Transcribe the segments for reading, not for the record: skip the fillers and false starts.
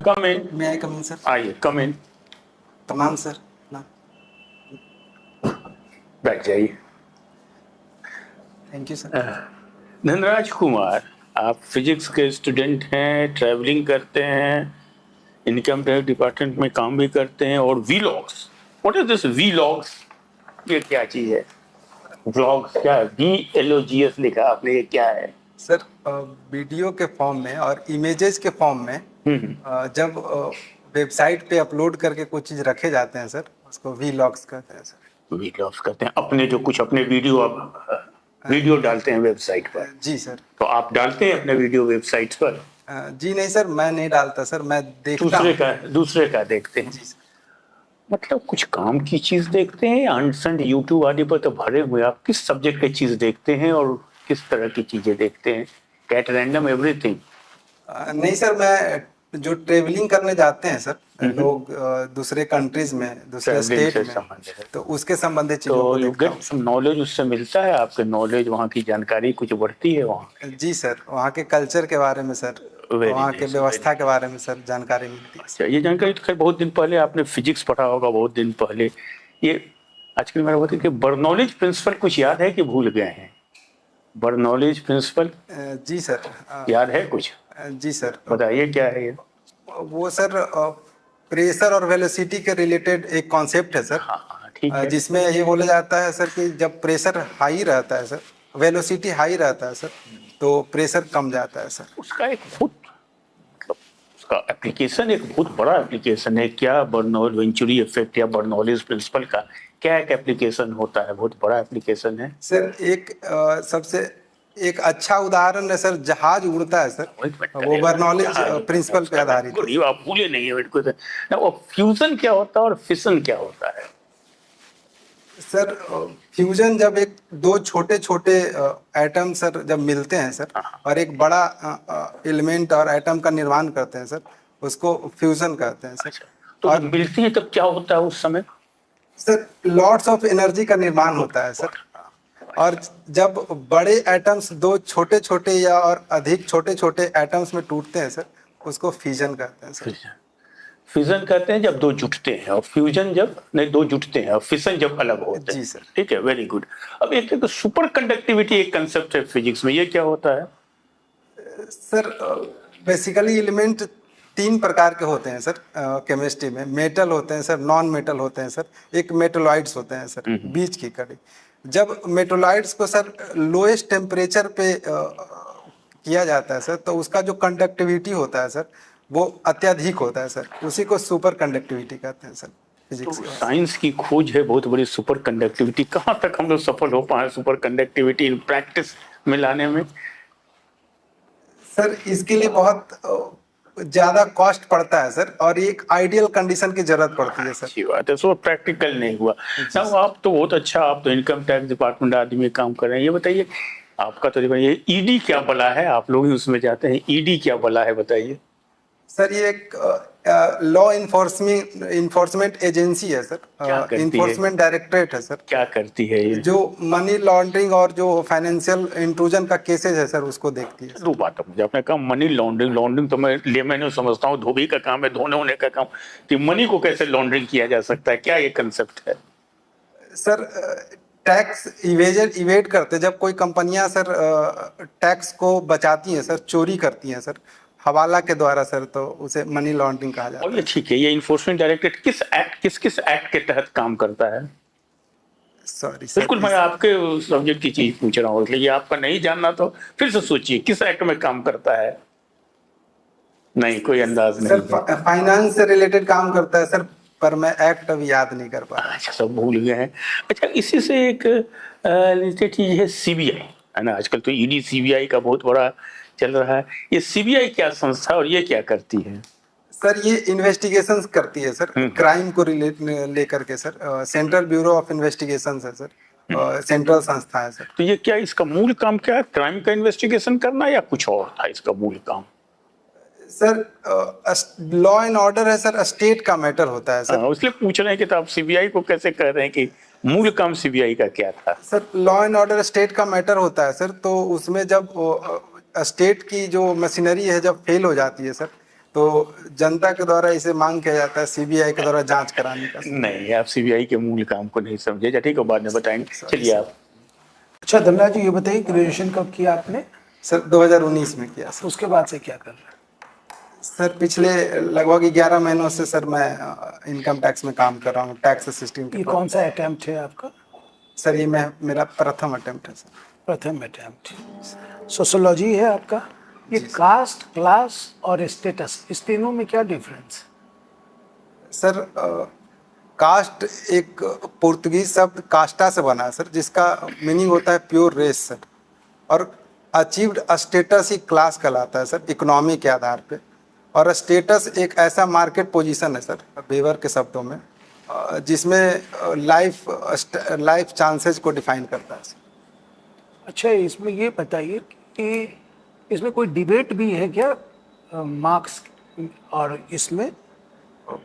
कम इन। मैं आई कम इन सर? आइए, कम इन। प्रणाम सर। ना, बैठ जाइए। Thank you sir. Dhanraj Kumar, आप फिजिक्स के स्टूडेंट हैं, ट्रैवलिंग करते हैं, इनकम टैक्स डिपार्टमेंट में काम भी करते हैं, और vlogs, what is this vlogs? ये क्या चीज है? व्लॉग्स क्या है? VLOGS लिखा आपने, ये क्या है? सर वीडियो के फॉर्म में और इमेजेस के फॉर्म में जब वेबसाइट पे अपलोड करके कुछ चीज़ रखे जाते हैं सर, उसको वीलॉग्स कहते हैं सर। वीलॉग्स करते हैं अपने, जो कुछ अपने वीडियो आप वीडियो डालते हैं वेबसाइट पर। जी सर। तो आप डालते हैं अपने वीडियो वेबसाइट पर? जी नहीं सर, मैं नहीं डालता सर, मैं देखता हूँ। दूसरे का देखते हैं। जी सर। मतलब कुछ काम की चीज देखते हैं या अनसंड यूट्यूब आदि पर तो भरे हुए, आप किस सब्जेक्ट की चीज देखते हैं और किस तरह की चीजें देखते हैं? Cat random everything? नहीं सर, मैं जो ट्रेवलिंग करने जाते हैं सर लोग दूसरे कंट्रीज में, दूसरे ट्रैवलिंग स्टेट से में, संबंधित है। तो उसके संबंधित चीजों तो को यू देखता गेट हूँ। सम नॉलेज, उससे मिलता है आपके नॉलेज, वहाँ की जानकारी कुछ बढ़ती है वहाँ? जी सर, वहाँ के कल्चर के बारे में सर, वेरी वहाँ के नाइस, व्यवस्था के बारे में सर जानकारी मिलती है। अच्छा, ये जानकारी तो खैर बहुत दिन पहले आपने फिजिक्स पढ़ा होगा, बहुत दिन पहले। ये आजकल मेरा बात है कि बर्नौलीज प्रिंसिपल कुछ याद है कि भूल गए हैं? बर्नौलीज प्रिंसिपल जी सर। याद है कुछ? जी सर। बताइए क्या है ये? वो सर प्रेशर और वेलोसिटी के रिलेटेड एक कॉन्सेप्ट है सर। हाँ, ठीक है। जिसमें ये बोला जाता है सर कि जब प्रेशर हाई रहता है सर, वेलोसिटी हाई रहता है सर, तो प्रेशर कम जाता है सर। उसका एक बहुत, मतलब उसका एप्लीकेशन एक बहुत बड़ा एप्लीकेशन है क्या? बर्नौली वेंचुरी इफेक्ट या बर्नौलीज प्रिंसिपल का क्या एक एप्लीकेशन होता है? बहुत बड़ा एप्लीकेशन है सर। एक सबसे एक अच्छा उदाहरण है सर, जहाज उड़ता है सर, वो बर्नौलीज प्रिंसिपल पे आधारित है। आप भूले नहीं है मेरे को। वो फ्यूजन क्या होता है और फिशन क्या होता है? सर फ्यूजन जब एक दो छोटे छोटे एटम सर जब मिलते हैं सर और एक बड़ा एलिमेंट और एटम का निर्माण करते हैं सर, उसको फ्यूजन कहते हैं सर। अच्छा, तो और जब मिलती है तब क्या होता है उस समय? सर लॉट्स ऑफ एनर्जी का निर्माण होता है सर। और जब बड़े एटम्स दो छोटे छोटे या और अधिक छोटे छोटे एटम्स में टूटते हैं सर, उसको फ्यूजन कहते हैं सर। फिजन कहते हैं जब दो जुटते हैं, और फ्यूजन जब नहीं, दो जुटते हैं, और फिशन जब अलग होते हैं। जी सर। ठीक है, वेरी गुड। अब एक तो सुपर कंडक्टिविटी एक कंसेप्ट है फिजिक्स में, ये क्या होता है? सर बेसिकली एलिमेंट तीन प्रकार के होते हैं सर केमिस्ट्री में। मेटल होते हैं सर, नॉन मेटल होते हैं सर, एक मेटलॉइड्स होते हैं सर, बीच की कड़ी। जब मेटलॉइड्स को सर लोएस्ट टेम्परेचर पे किया जाता है सर, तो उसका जो कंडक्टिविटी होता है सर, वो अत्यधिक होता है सर, उसी को सुपर कंडक्टिविटी कहते हैं सर तो फिजिक्स में। साइंस की खोज है बहुत बड़ी सुपर कंडक्टिविटी, कहाँ तक हम लोग सफल हो पाए सुपर कंडक्टिविटी इन प्रैक्टिस में लाने में? सर इसके लिए बहुत ज्यादा कॉस्ट पड़ता है सर, और एक आइडियल कंडीशन की जरूरत पड़ती है सर। अच्छी बात है, सो प्रैक्टिकल नहीं हुआ ना। आप तो बहुत अच्छा, आप तो इनकम टैक्स डिपार्टमेंट आदमी में काम कर रहे हैं। ये बताइए, आपका तो ये ईडी क्या बला है? आप लोग ही उसमें जाते हैं, ईडी क्या बला है बताइए? सर ये एक लॉ इन्फोर्समेंट एजेंसी है सर, क्या करती है? इन्फोर्समेंट डायरेक्टरेट है सर। क्या करती है ये? जो मनी लॉन्ड्रिंग और जो फाइनेंशियल इंट्रूजन का केसेज है सर, उसको देखती है। दो बात मुझे आपने कहा, मनी लॉन्ड्रिंग। लॉन्ड्रिंग तो मैं लेमैन समझता हूँ, धोबी का काम है, धोने होने का काम। कि मनी को कैसे लॉन्ड्रिंग किया जा सकता है, क्या ये कंसेप्ट है? सर टैक्स इवेड करते, जब कोई कंपनियां सर टैक्स को बचाती हैं सर, चोरी करती हैं सर हवाला के द्वारा सर, तो उसे मनी लॉन्ड्रिंग कहा जाता और है। ये ठीक है, ये इन्फोर्समेंट डायरेक्टरेट किस एक्ट के तहत काम करता है? Sorry sir. बिल्कुल, मैं आपके सब्जेक्ट की चीज पूछ रहा हूँ, इसलिए आपका नहीं जानना तो फिर से सोचिए, किस एक्ट में काम करता है? नहीं, कोई अंदाज नहीं सर फाइनेंस से रिलेटेड काम करता है सर, पर मैं एक्ट अभी याद नहीं कर पा रहा। अच्छा, सब भूल गए हैं। अच्छा, इसी से एक रिलेटेड चीज है सीबीआई, है ना? आजकल तो ईडी सीबीआई का बहुत बड़ा चल रहा है। ये सीबीआई क्या संस्था और ये क्या करती है? सर ये इन्वेस्टिगेशंस करती है सर, क्राइम को लेकर के sir. Central bureau of investigations है सर, सेंट्रल संस्था है सर। तो ये क्या, इसका मूल काम क्या है? क्राइम का इन्वेस्टिगेशन करना या कुछ और था इसका मूल काम? सर लॉ एंड ऑर्डर है सर, स्टेट का मैटर होता है सर। इसलिए पूछ रहे हैं कि तो आप सीबीआई को कैसे कह रहे हैं कि मूल काम सीबीआई का क्या था? Sir law and order state का मैटर होता है सर, तो उसमें जब स्टेट की जो मशीनरी है जब फेल हो जाती है सर, तो जनता के द्वारा इसे मांग किया जाता है सीबीआई के द्वारा जांच कराने का। नहीं, आप सीबीआई के मूल काम को नहीं समझे, जा ठीक है, बाद में बताएंगे। चलिए आप। अच्छा धनराज जी, ये बताइए ग्रेजुएशन कब किया आपने? सर 2019 में किया सर। उसके बाद से क्या कर रहे हैं? सर पिछले लगभग 11 महीनों से सर मैं इनकम टैक्स में काम कर रहा हूँ, टैक्स असिस्टेंट ये के। कौन सा अटेम्प्ट है आपका? सर ये मेरा प्रथम अटेम्प्ट है सर। प्रथम अटेम्प्ट। सोशोलॉजी है आपका। ये कास्ट, क्लास और स्टेटस, इस तीनों में क्या डिफरेंस? सर कास्ट एक पुर्तगीज शब्द कास्टा से बना है सर, जिसका मीनिंग होता है प्योर रेस सर। और अचीव्ड स्टेटस ही क्लास कहलाता है सर, इकोनॉमी के आधार पे। और स्टेटस एक ऐसा मार्केट पोजीशन है सर, वेवर के शब्दों में, जिसमें लाइफ चांसेस को डिफाइन करता है सर। अच्छा, इसमें ये बताइए कि इसमें कोई डिबेट भी है क्या मार्क्स और इसमें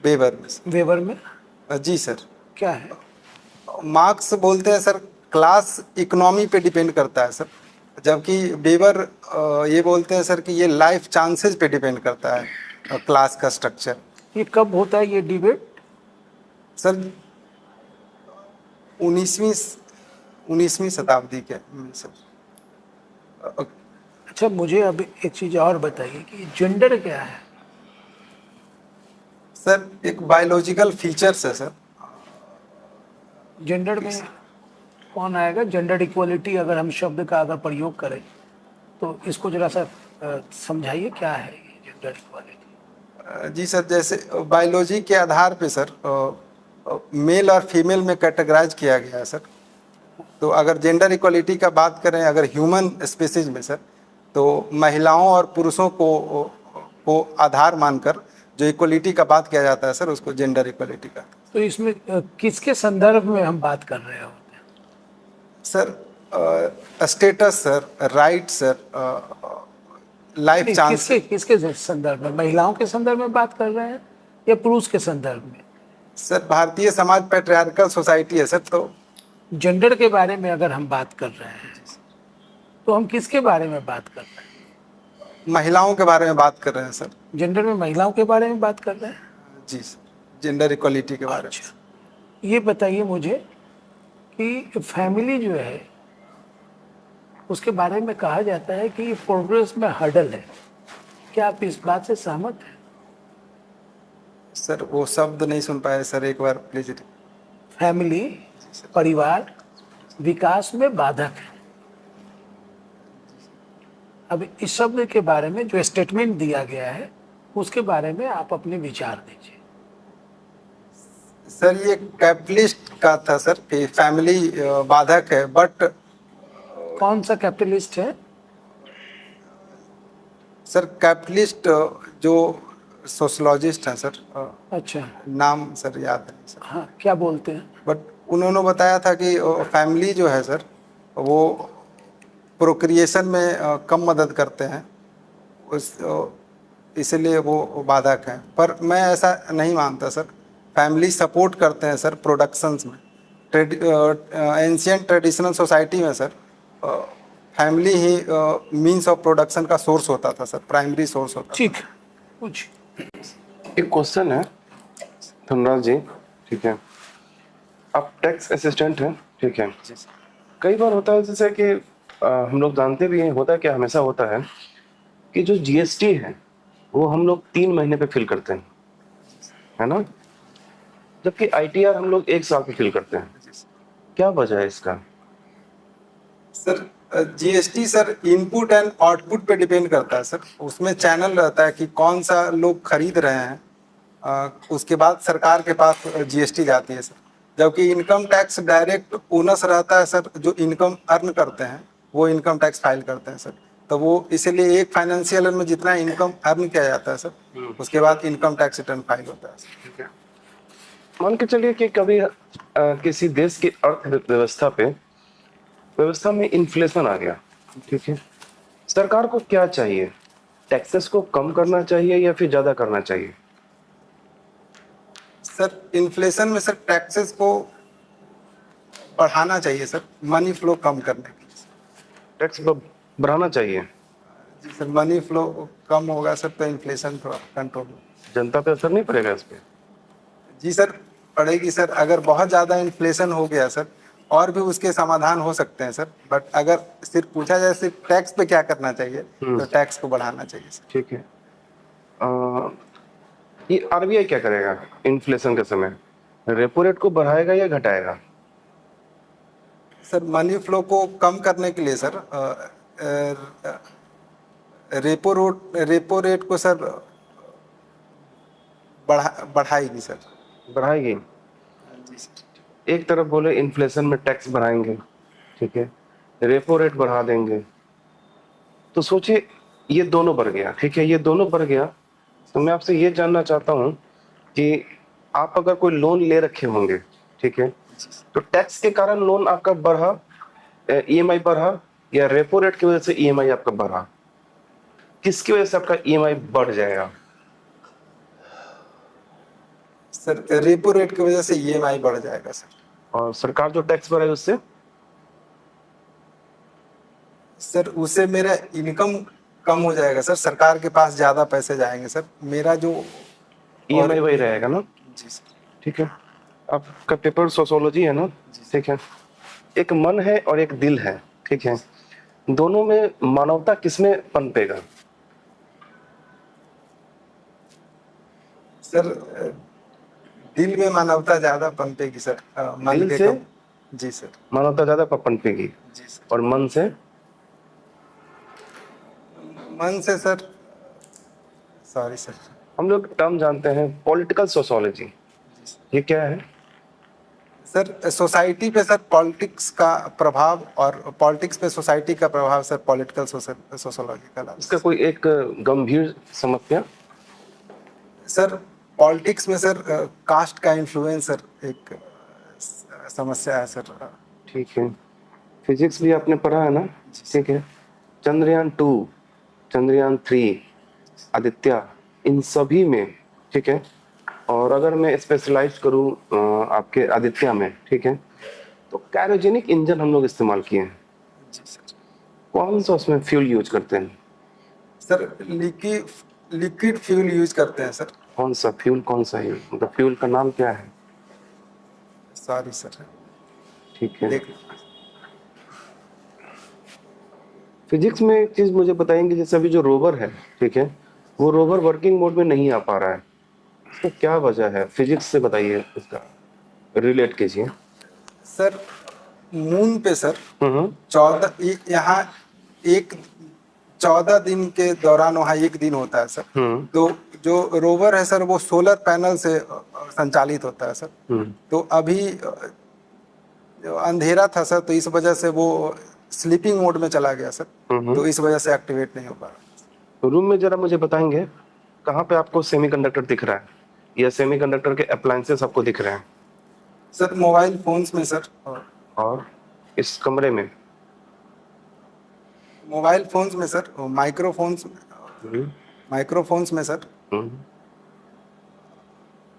वेवर में सर। वेवर में? जी सर। क्या है? मार्क्स बोलते हैं सर क्लास इकोनॉमी पे डिपेंड करता है सर, जबकि वेवर ये बोलते हैं सर कि ये लाइफ चांसेस पे डिपेंड करता है क्लास का स्ट्रक्चर। ये कब होता है ये डिबेट? सर 19वीं शताब्दी के सर। अच्छा, मुझे अब एक चीज़ और बताइए कि जेंडर क्या है? सर एक बायोलॉजिकल फीचर्स है सर। जेंडर में कौन आएगा? जेंडर इक्वलिटी अगर हम शब्द का अगर प्रयोग करें तो इसको जरा सा समझाइए, क्या है ये जेंडर इक्वलिटी? जी सर, जैसे बायोलॉजी के आधार पे सर मेल और फीमेल में कैटेगराइज किया गया है सर। तो अगर जेंडर इक्वलिटी का बात करें अगर ह्यूमन स्पीसीज में सर, तो महिलाओं और पुरुषों को आधार मानकर जो इक्वलिटी का बात किया जाता है सर, उसको जेंडर इक्वलिटी का। तो इसमें किसके संदर्भ में हम बात कर रहे होते हैं? Sir status sir, right sir, life chance. किसके संदर्भ में? महिलाओं के संदर्भ में बात कर रहे हैं या पुरुष के संदर्भ में? Sir Bharatiya Samaj patriarchal society है सर, तो जेंडर के बारे में अगर हम बात कर रहे हैं तो हम किसके बारे में बात कर रहे हैं? महिलाओं के बारे में बात कर रहे हैं सर। जेंडर में महिलाओं के बारे में बात कर रहे हैं? जी सर, जेंडर इक्वलिटी के बारे में। अच्छा, ये बताइए मुझे कि फैमिली जो है उसके बारे में कहा जाता है कि प्रोग्रेस में हर्डल है। क्या आप इस बात से सहमत हैं? सर वो शब्द नहीं सुन पाए सर, एक बार प्लीज। फैमिली, परिवार विकास में बाधक है। अब इस शब्द के बारे में जो स्टेटमेंट दिया गया है उसके बारे में आप अपने विचार दीजिए। सर ये कैपिटलिस्ट का था सर कि फैमिली बाधक है, बट कौन सा कैपिटलिस्ट है? सर कैपिटलिस्ट जो सोशलॉजिस्ट हैं सर, अच्छा, नाम सर याद नहीं सर, हाँ, क्या बोलते हैं? बट उन्होंने बताया था कि फैमिली जो है सर वो प्रोक्रिएशन में कम मदद करते हैं, उस इसलिए वो बाधक हैं। पर मैं ऐसा नहीं मानता सर, फैमिली सपोर्ट करते हैं सर प्रोडक्शंस में। एंशियंट ट्रेडिशनल सोसाइटी में sir family he means of production का सोर्स होता था सर, प्राइमरी सोर्स होता था। ठीक, कुछ एक क्वेश्चन है धनराज जी, ठीक है, आप टैक्स असिस्टेंट हैं, ठीक है। कई बार होता है जैसे कि हम लोग जानते भी हैं, होता है क्या, हमेशा होता है कि जो जीएसटी है वो हम लोग 3 महीने पे फिल करते हैं, है ना, जबकि आईटीआर हम लोग 1 साल पे फिल करते हैं। क्या वजह है इसका? Sir GST sir input and output पे डिपेंड करता है सर। उसमें चैनल रहता है कि कौन सा लोग खरीद रहे हैं, उसके बाद सरकार के पास जीएसटी जाती है सर। जबकि इनकम टैक्स डायरेक्ट ओनस रहता है सर, जो इनकम अर्न करते हैं वो इनकम टैक्स फाइल करते हैं सर। तो वो इसलिए एक फाइनेंशियल ईयर में जितना इनकम अर्न किया जाता है सर, उसके बाद इनकम टैक्स रिटर्न फाइल होता है सर। ठीक है, मान के चलिए कि कभी किसी देश की व्यवस्था में इन्फ्लेशन आ गया, ठीक है, सरकार को क्या चाहिए? टैक्सेस को कम करना चाहिए या फिर ज्यादा करना चाहिए? सर इन्फ्लेशन में सर टैक्सेस को बढ़ाना चाहिए सर, मनी फ्लो कम करने के लिए। टैक्स बढ़ाना चाहिए। जी सर, मनी फ्लो कम होगा सर तो इन्फ्लेशन थोड़ा कंट्रोल होगा। जनता पे असर नहीं पड़ेगा इस पे? जी सर, पड़ेगी सर। अगर बहुत ज़्यादा इन्फ्लेशन हो गया सर, और भी उसके समाधान हो सकते हैं सर, बट अगर सिर्फ पूछा जाए सिर्फ टैक्स पे क्या करना चाहिए, तो टैक्स को बढ़ाना चाहिए सर। ठीक है। अ, ये आरबीआई क्या करेगा इन्फ्लेशन के समय? रेपो रेट को बढ़ाएगा या घटाएगा? सर मनी फ्लो को कम करने के लिए सर रेपो रेट को सर बढ़ाएगी सर। बढ़ाएगी। जी सर। एक तरफ बोले इन्फ्लेशन में टैक्स बढ़ाएंगे, ठीक है, रेपो रेट बढ़ा देंगे, तो सोचिए ये दोनों बढ़ गया, ठीक है, ये दोनों बढ़ गया। तो मैं आपसे ये जानना चाहता हूँ कि आप अगर कोई लोन ले रखे होंगे, ठीक है, तो टैक्स के कारण लोन आपका बढ़ा, ईएमआई बढ़ा, या रेपो रेट की वजह से ईएमआई आपका बढ़ा? किसकी वजह से आपका ईएमआई बढ़ जाएगा? सर रेपो रेट की वजह से ईएमआई बढ़ जाएगा सर। और सरकार जो टैक्स बढ़ाएगी उससे? सर उससे मेरा इनकम कम हो जाएगा सर, सरकार के पास ज़्यादा पैसे जाएंगे सर। मेरा जो ईएमआई वही रहेगा ना? जी सर। ठीक है। आपका पेपर सोशियोलॉजी है ना? ठीक है। एक मन है और एक दिल है, ठीक है, दोनों में मानवता किसमें पनपेगा? सर दिल में मानवता ज़्यादा पनपेगी सर। मन दिल के से कम। जी सर। मानवता ज्यादा पनपेगी, जी सर। और मन से? मन से सर, सॉरी सर। हम लोग टर्म जानते हैं पॉलिटिकल सोशियोलॉजी, ये क्या है? सर सोसाइटी पे सर पॉलिटिक्स का प्रभाव, और पॉलिटिक्स पे सोसाइटी का प्रभाव सर पॉलिटिकल सोशोलॉजी का इसका कोई एक गंभीर समस्या? सर पॉलिटिक्स में सर कास्ट का इन्फ्लुएंस सर एक समस्या है सर। ठीक है। फिजिक्स भी आपने पढ़ा है ना? ठीक है। चंद्रयान 2, चंद्रयान 3, आदित्य, इन सभी में, ठीक है, और अगर मैं स्पेशलाइज करूं आपके आदित्य में, ठीक है, तो क्रायोजेनिक इंजन हम लोग इस्तेमाल किए हैं। जी सर। कौन सा उसमें फ्यूल यूज करते हैं? सर लिक्विड फ्यूल यूज करते हैं सर। कौन सा फ्यूल, कौन सा है, मतलब फ्यूल का नाम क्या है? Sorry sir. ठीक है। देख फिजिक्स में एक चीज मुझे बताएंगे, जैसे अभी जो रोवर है, ठीक है, वो रोवर वर्किंग मोड में नहीं आ पा रहा है, इसका क्या वजह है? फिजिक्स से बताइए, इसका रिलेट कीजिए। सर मून पे सर हम्म यहाँ एक 14 दिन के दौरान वहाँ एक दिन होता है सर। तो जो रोवर है सर वो सोलर पैनल से संचालित होता है सर। तो अभी जो अंधेरा था सर, तो इस वजह से वो स्लीपिंग मोड में चला गया सर। तो इस वजह से एक्टिवेट नहीं हो पा रहा। रूम में जरा मुझे बताएंगे कहाँ पे आपको सेमीकंडक्टर दिख रहा है, या सेमीकंडक्टर के अप्लायंसेस आपको दिख रहे हैं? सर मोबाइल फोन्स में सर, और इस कमरे में? मोबाइल फोन्स में सर, माइक्रोफोन्स में सर,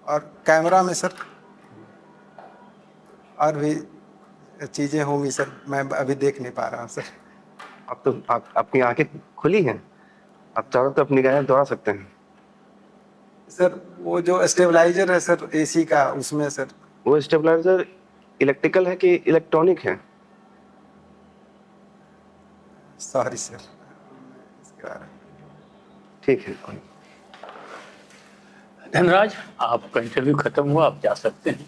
और कैमरा में सर, और भी चीज़ें होंगी सर, मैं अभी देख नहीं पा रहा हूँ सर। आपकी आंखें खुली हैं, आप चारों तरफ निगाहें दौड़ा सकते हैं। सर वो जो स्टेबलाइजर है सर एसी का, उसमें सर। वो स्टेबलाइजर इलेक्ट्रिकल है कि इलेक्ट्रॉनिक है? सॉरी सर, इसके बारे में। ठीक है। धनराज, आपका इंटरव्यू खत्म हुआ, आप जा सकते हैं।